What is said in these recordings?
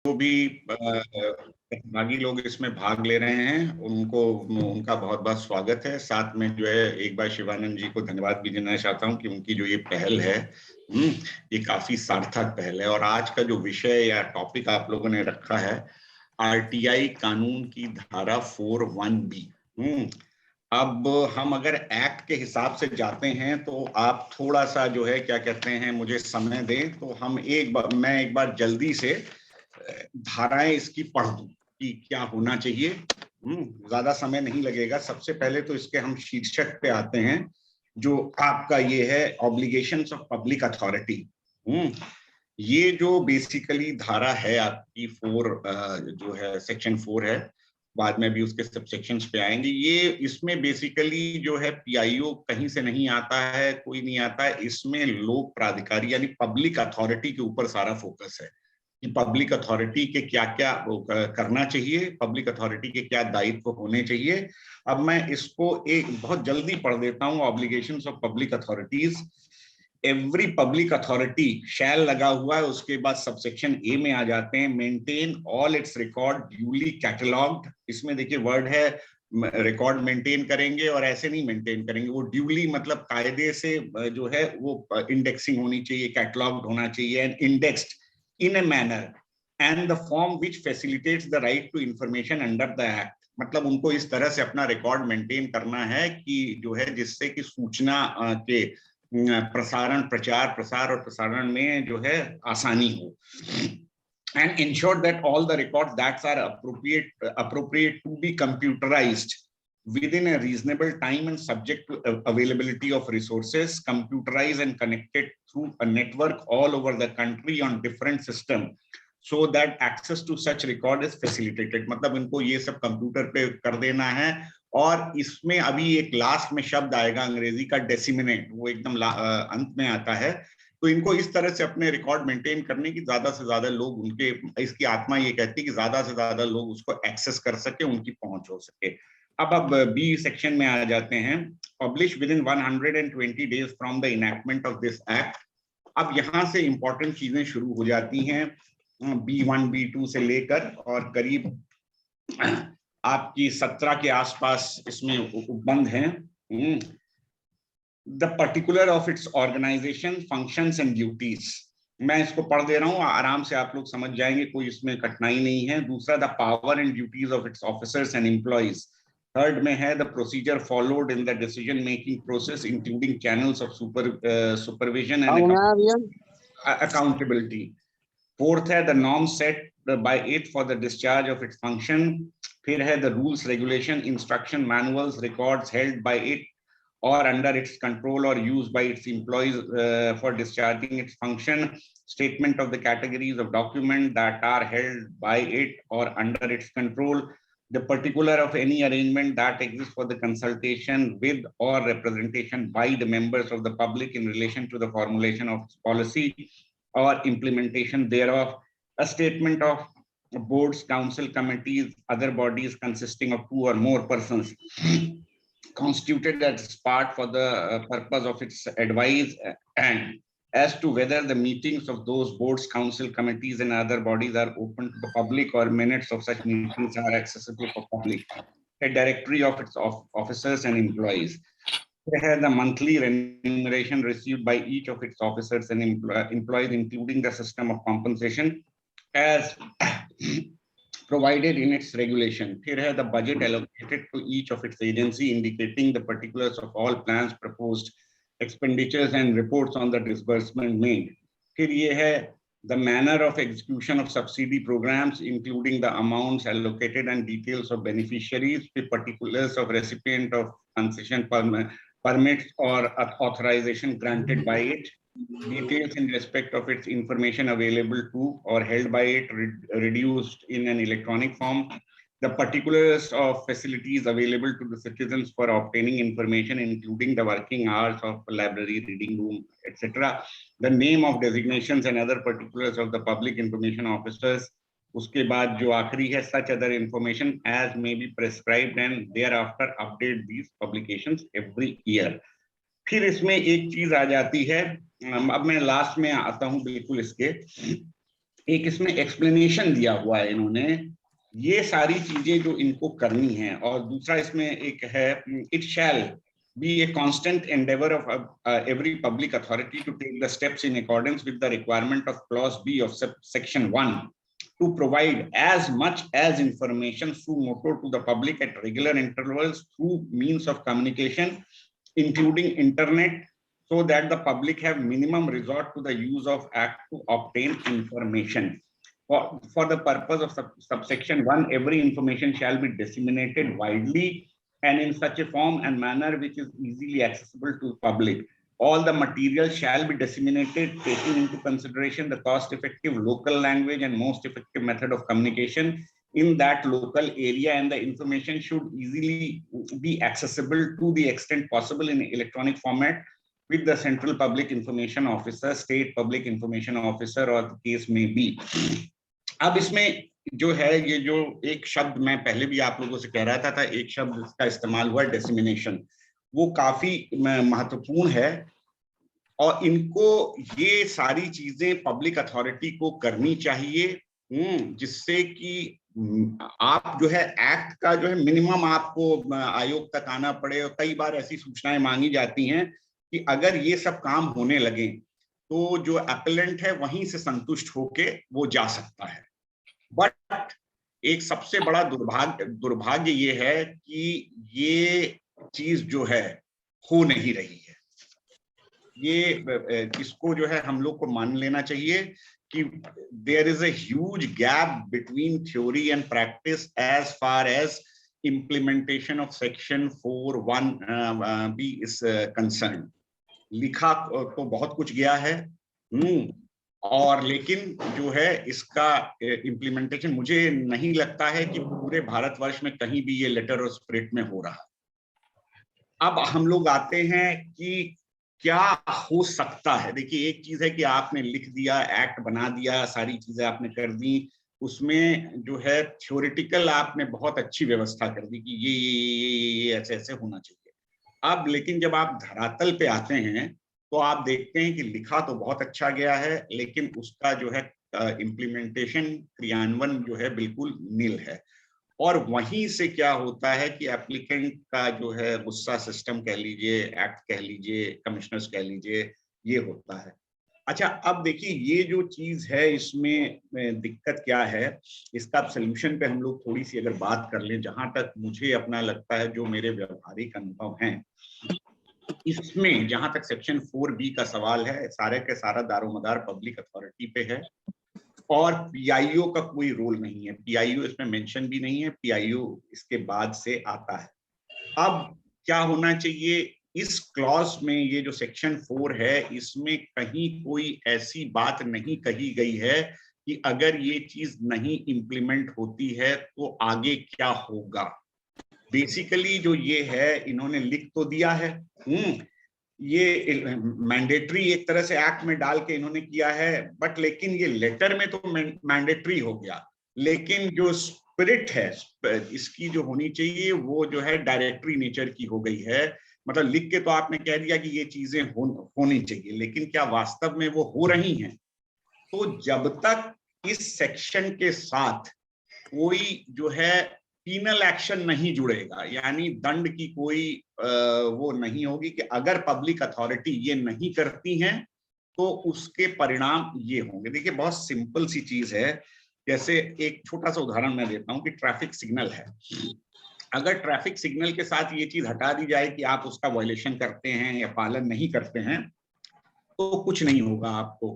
जो भी प्रतिभागी लोग इसमें भाग ले रहे हैं उनको उनका बहुत बहुत स्वागत है। साथ में जो है एक बार शिवानंद जी को धन्यवाद भी देना चाहता हूं कि उनकी जो ये पहल है ये काफी सार्थक पहल है। और आज का जो विषय या टॉपिक आप लोगों ने रखा है आरटीआई कानून की धारा 41B। अब हम अगर एक्ट के हिसाब से जाते हैं तो आप थोड़ा सा जो है क्या कहते हैं मुझे समय दें तो मैं एक बार जल्दी से धाराएं इसकी पढ़ दूं कि क्या होना चाहिए। ज्यादा समय नहीं लगेगा। सबसे पहले तो इसके हम शीर्षक पे आते हैं जो आपका ये है ऑब्लिगेशंस ऑफ पब्लिक अथॉरिटी। ये जो बेसिकली धारा है आपकी 4 जो है सेक्शन 4 है, बाद में भी उसके सब सेक्शंस पे आएंगे। ये इसमें बेसिकली जो है पीआईओ कहीं से नहीं आता है, कोई नहीं आता है। इसमें लोक प्राधिकारी यानी पब्लिक अथॉरिटी के ऊपर सारा फोकस है कि पब्लिक अथॉरिटी के क्या क्या करना चाहिए, पब्लिक अथॉरिटी के क्या दायित्व होने चाहिए। अब मैं इसको एक बहुत जल्दी पढ़ देता हूं। Obligations of public authorities. Every public authority शैल लगा हुआ है, उसके बाद सबसेक्शन ए में आ जाते हैं maintain all it's record duly catalogued. इसमें देखिए वर्ड है रिकॉर्ड मेंटेन करेंगे और ऐसे नहीं मेंटेन करेंगे, वो ड्यूली मतलब कायदे से जो है वो इंडेक्सिंग होनी चाहिए, कैटलॉग्ड होना चाहिए and indexed in a manner and the form which facilitates the right to information under the act। मतलब उनको इस तरह से अपना रिकॉर्ड मेंटेन करना है कि जो है जिससे कि सूचना के प्रचार प्रसार और प्रसारण में जो है आसानी हो। And ensure that all the records that are appropriate to be computerized within a reasonable time and subject to availability of resources, computerized and connected through a network all over the country on different system, so that access to such record is facilitated। मतलब इनको ये सब computer पे कर देना है। और इसमें अभी एक लास्ट में शब्द आएगा अंग्रेजी का डेसिमिनेट, वो एकदम अंत में आता है। तो इनको इस तरह से अपने रिकॉर्ड मेंटेन करने की ज्यादा से ज्यादा लोग उनके, इसकी आत्मा ये कहती है कि ज्यादा से ज्यादा लोग उसको एक्सेस कर सके, उनकी पहुंच हो सके। अब बी सेक्शन में आ जाते हैं। Publish with in 120 days from the enactment of this act. अब यहाँ से इंपॉर्टेंट चीजें शुरू हो जाती हैं B1 B2 से लेकर, और करीब आपकी 17 के आसपास इसमें उपबंध हैं। The particular of its organization, functions and duties। मैं इसको पढ़ दे रहा हूँ, आराम से आप लोग समझ जाएंगे, कोई इसमें कठिनाई नहीं है। दूसरा the power and duties of its officers and employees. Third में है the procedure followed in the decision making process including channels of supervision and accountability. Fourth है the norm set by it for the discharge of its function। फिर है the rules, regulation, instruction, manuals, records held by it or under its control or used by its employees for discharging its function। Statement of the categories of documents that are held by it or under its control। The particular of any arrangement that exists for the consultation with or representation by the members of the public in relation to the formulation of policy or implementation thereof। A statement of boards, council, committees, other bodies consisting of 2 or more persons constituted as part for the purpose of its advice and as to whether the meetings of those boards, council, committees and other bodies are open to the public or minutes of such meetings are accessible for public। A directory of its officers and employees। They have the monthly remuneration received by each of its officers and employees, including the system of compensation as provided in its regulation। फिर है the budget allocated to each of its agency, indicating the particulars of all plans, proposed expenditures and reports on the disbursement made। फिर ये है the manner of execution of subsidy programs, including the amounts allocated and details of beneficiaries, the particulars of recipient of concession permits or authorization granted by it, details in respect of its information available to or held by it reduced in an electronic form, the particulars of facilities available to the citizens for obtaining information, including the working hours of library, reading room, etc., the name of designations and other particulars of the public information officers। उसके बाद जो आखिरी है such other information as may be prescribed and thereafter update these publications every year। फिर इसमें एक चीज आ जाती है, अब मैं लास्ट में आता हूं बिल्कुल इसके। एक इसमें एक्सप्लेनेशन दिया हुआ है इन्होंने, ये सारी चीजें जो इनको करनी है। और दूसरा इसमें एक है, it shall be a constant endeavor of every public authority to take the steps in accordance with the requirement of clause B of section 1 to provide as much as information through moto to the public at regular intervals through means of communication including internet, so that the public have minimum resort to the use of act to obtain information. For the purpose of subsection 1, every information shall be disseminated widely and in such a form and manner which is easily accessible to the public. All the material shall be disseminated, taking into consideration the cost-effective local language and most effective method of communication in that local area, and the information should easily be accessible to the extent possible in electronic format with the Central Public Information Officer, State Public Information Officer, or the case may be. अब इसमें जो है, ये जो एक शब्द मैं पहले भी आप लोगों से कह रहा था एक शब्द इसका इस्तेमाल हुआ डिसेमिनेशन, वो काफी महत्वपूर्ण है। और इनको ये सारी चीजें पब्लिक अथॉरिटी को करनी चाहिए, जिससे कि आप जो है एक्ट का जो है मिनिमम आपको आयोग तक आना पड़े। और कई बार ऐसी सूचनाएं मांगी जाती हैं कि अगर ये सब काम होने लगे तो जो अपीलेंट है वहीं से संतुष्ट होके वो जा सकता है। बट एक सबसे बड़ा दुर्भाग्य ये है कि ये चीज जो है हो नहीं रही है। ये इसको जो है हम लोग को मान लेना चाहिए कि there is a huge gap between theory and practice as far as implementation of section 4(1)(b is concern. लिखा तो बहुत कुछ गया है, और लेकिन जो है इसका इम्प्लीमेंटेशन मुझे नहीं लगता है कि पूरे भारतवर्ष में कहीं भी ये लेटर और स्पिरिट में हो रहा। अब हम लोग आते हैं कि क्या हो सकता है। देखिए, एक चीज है कि आपने लिख दिया, एक्ट बना दिया, सारी चीजें आपने कर दी, उसमें जो है थ्योरेटिकल आपने बहुत अच्छी व्यवस्था कर दी कि ये ऐसे ऐसे होना चाहिए। अब लेकिन जब आप धरातल पे आते हैं तो आप देखते हैं कि लिखा तो बहुत अच्छा गया है, लेकिन उसका जो है इम्प्लीमेंटेशन, क्रियान्वयन जो है बिल्कुल नील है। और वहीं से क्या होता है कि एप्लीकेंट का जो है गुस्सा सिस्टम कह लीजिए, एक्ट कह लीजिए, कमिश्नर्स कह लीजिए, ये होता है। अच्छा, अब देखिए ये जो चीज है इसमें दिक्कत क्या है, इसका सोल्यूशन पे हम लोग थोड़ी सी अगर बात कर लें, जहां तक मुझे अपना लगता है, जो मेरे व्यवहारिक अनुभव हैं इसमें, जहां तक सेक्शन 4(b) का सवाल है, सारे के सारा दारोमदार पब्लिक अथॉरिटी पे है और पीआईओ का कोई रोल नहीं है। पीआईओ इसमें मेंशन भी नहीं है, पीआईओ इसके बाद से आता है। अब क्या होना चाहिए इस क्लॉज में, ये जो सेक्शन 4 है इसमें कहीं कोई ऐसी बात नहीं कही गई है कि अगर ये चीज नहीं इम्प्लीमेंट होती है तो आगे क्या होगा। बेसिकली जो ये है, इन्होंने लिख तो दिया है, ये मैंडेटरी एक तरह से एक्ट में डाल के इन्होंने किया है, बट लेकिन ये लेटर में तो मैंडेटरी हो गया, लेकिन जो स्पिरिट है इसकी जो होनी चाहिए वो जो है डायरेक्टरी नेचर की हो गई है। मतलब लिख के तो आपने कह दिया कि ये चीजें होनी चाहिए, लेकिन क्या वास्तव में वो हो रही हैं? तो जब तक इस सेक्शन के साथ कोई जो है पीनल एक्शन नहीं जुड़ेगा, यानी दंड की कोई वो नहीं होगी कि अगर पब्लिक अथॉरिटी ये नहीं करती हैं तो उसके परिणाम ये होंगे। देखिए, बहुत सिंपल सी चीज है, जैसे एक छोटा सा उदाहरण मैं देता हूं कि ट्रैफिक सिग्नल है। अगर ट्रैफिक सिग्नल के साथ ये चीज हटा दी जाए कि आप उसका वायलेशन करते हैं या पालन नहीं करते हैं तो कुछ नहीं होगा आपको,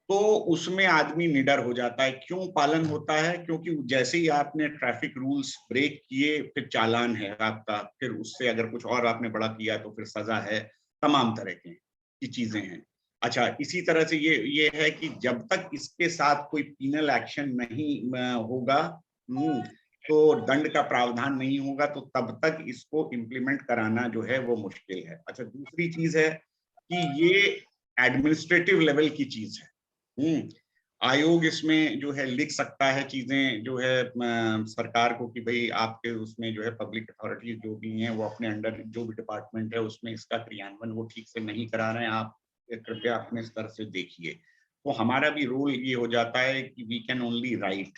तो उसमें आदमी निडर हो जाता है। क्यों पालन होता है? क्योंकि जैसे ही आपने ट्रैफिक रूल्स ब्रेक किए फिर चालान है आपका, फिर उससे अगर कुछ और आपने बड़ा किया तो फिर सजा है, तमाम तरह की चीजें हैं। अच्छा, इसी तरह से ये है कि जब तक इसके साथ कोई पीनल एक्शन नहीं होगा, तो दंड का प्रावधान नहीं होगा, तो तब तक इसको इम्प्लीमेंट कराना जो है वो मुश्किल है। अच्छा, दूसरी चीज है कि ये एडमिनिस्ट्रेटिव लेवल की चीज है। आयोग इसमें जो है लिख सकता है चीजें जो है सरकार को कि भाई आपके उसमें जो है पब्लिक अथॉरिटी जो भी हैं वो अपने अंडर जो भी डिपार्टमेंट है उसमें इसका क्रियान्वयन वो ठीक से नहीं करा रहे हैं, आप कृपया अपने स्तर से देखिए। तो हमारा भी रोल ये हो जाता है कि वी कैन ओनली राइट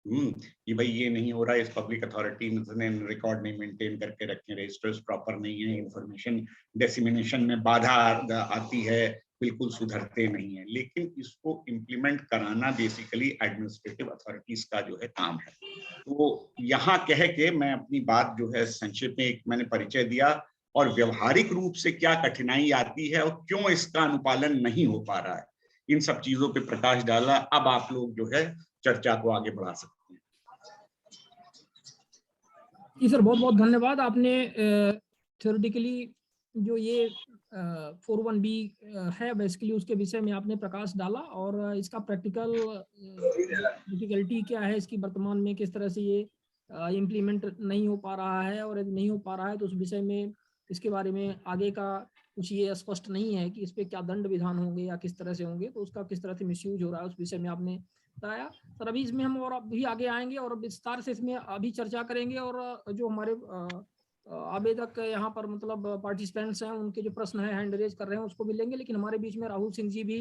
कि भाई ये नहीं हो रहा है, इस पब्लिक अथॉरिटी ने रिकॉर्ड नहीं मेंटेन करके रखे, रजिस्टर्स प्रॉपर नहीं है, इंफॉर्मेशन डिसिमिनेशन में बाधा आती है, बिल्कुल सुधरते नहीं है। लेकिन इसको इम्प्लीमेंट कराना बेसिकली एडमिनिस्ट्रेटिव अथॉरिटीज का जो है काम है। तो यहाँ कह के मैं अपनी बात जो है संक्षेप में एक मैंने परिचय दिया, और व्यवहारिक रूप से क्या कठिनाई आती है और क्यों इसका अनुपालन नहीं हो पा रहा है, इन सब चीजों पे प्रकाश डाला। अब आप लोग जो है चर्चा को आगे बढ़ा सकते हैं। जी सर, बहुत बहुत धन्यवाद। आपने थ्योरेटिकली जो ये 41B है बेसिकली उसके विषय में आपने प्रकाश डाला, और इसका प्रैक्टिकल डिफिकल्टी क्या है, इसकी वर्तमान में किस तरह से ये इम्प्लीमेंट नहीं हो पा रहा है, और यदि नहीं हो पा रहा है तो उस विषय में इसके बारे में आगे का कुछ ये स्पष्ट नहीं है कि इस पे क्या दंड विधान होंगे या किस तरह से होंगे, तो उसका किस तरह से मिसयूज हो रहा है उस विषय में आपने बताया। सर अभी इसमें हम और अभी आगे आएंगे और विस्तार से इसमें अभी चर्चा करेंगे, और जो हमारे आवेदक यहाँ पर मतलब पार्टिसिपेंट्स हैं उनके जो प्रश्न है हैंड रेज कर रहे हैं उसको भी लेंगे। लेकिन हमारे बीच में राहुल सिंह जी भी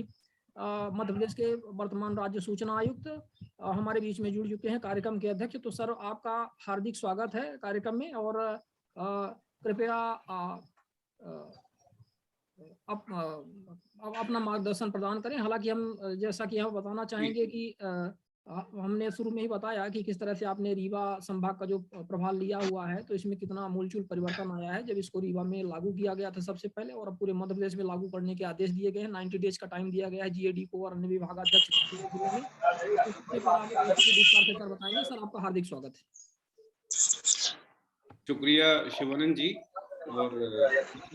मध्य प्रदेश के वर्तमान राज्य सूचना आयुक्त हमारे बीच में जुड़ चुके हैं, कार्यक्रम के अध्यक्ष। तो सर आपका हार्दिक स्वागत है कार्यक्रम में, और कृपया अपना मार्गदर्शन प्रदान करें। हालांकि हम जैसा कि हम बताना चाहेंगे कि हमने शुरू में ही बताया कि किस तरह से आपने रीवा संभाग का जो प्रभार लिया हुआ है, तो इसमें कितना मूलचूल परिवर्तन आया है जब इसको रीवा में लागू किया गया था सबसे पहले, और अब पूरे मध्य प्रदेश में लागू करने के आदेश दिए गए हैं। 90 डेज का टाइम दिया गया है जीएडी को और अन्य विभागाध्यक्ष को। विस्तार से सर बताएंगे। सर आपका हार्दिक स्वागत है। शुक्रिया शिवानंद जी। और